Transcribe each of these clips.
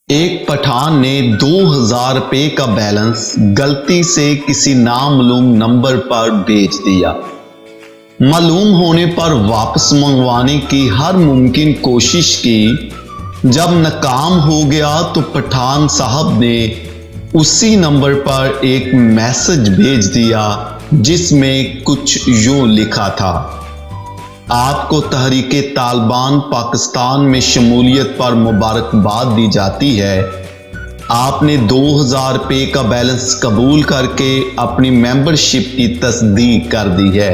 एक पठान ने 2000 रुपए का बैलेंस गलती से किसी नामालूम नंबर पर भेज दिया। मालूम होने पर वापस मंगवाने की हर मुमकिन कोशिश की। जब नाकाम हो गया तो पठान साहब ने उसी नंबर पर एक मैसेज भेज दिया जिसमें कुछ यूं लिखा था, आपको तहरीके तालिबान पाकिस्तान में शमूलियत पर मुबारकबाद दी जाती है। आपने 2000 रुपये का बैलेंस कबूल करके अपनी मेंबरशिप की तस्दीक कर दी है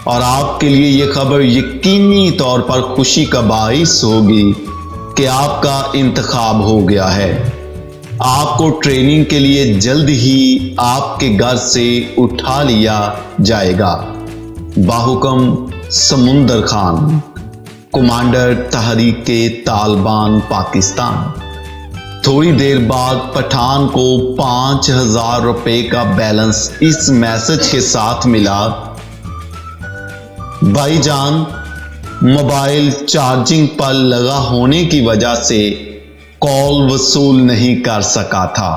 और आपके लिए ये खबर यकीनी तौर पर खुशी का बाइस होगी कि आपका इंतखाब हो गया है। आपको ट्रेनिंग के लिए जल्द ही आपके घर से उठा लिया जाएगा। बाहुकम समुंदर खान, कमांडर तहरीके तालिबान पाकिस्तान। थोड़ी देर बाद पठान को 5000 रुपए का बैलेंस इस मैसेज के साथ मिला, भाईजान मोबाइल चार्जिंग पर लगा होने की वजह से कॉल वसूल नहीं कर सका था।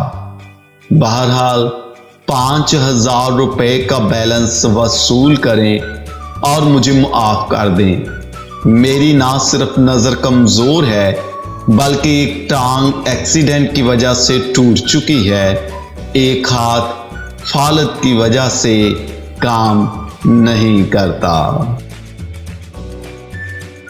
बहरहाल 5000 रुपए का बैलेंस वसूल करें और मुझे माफ कर दें। मेरी ना सिर्फ नजर कमजोर है बल्कि एक टांग एक्सीडेंट की वजह से टूट चुकी है। एक हाथ फालत की वजह से काम नहीं करता।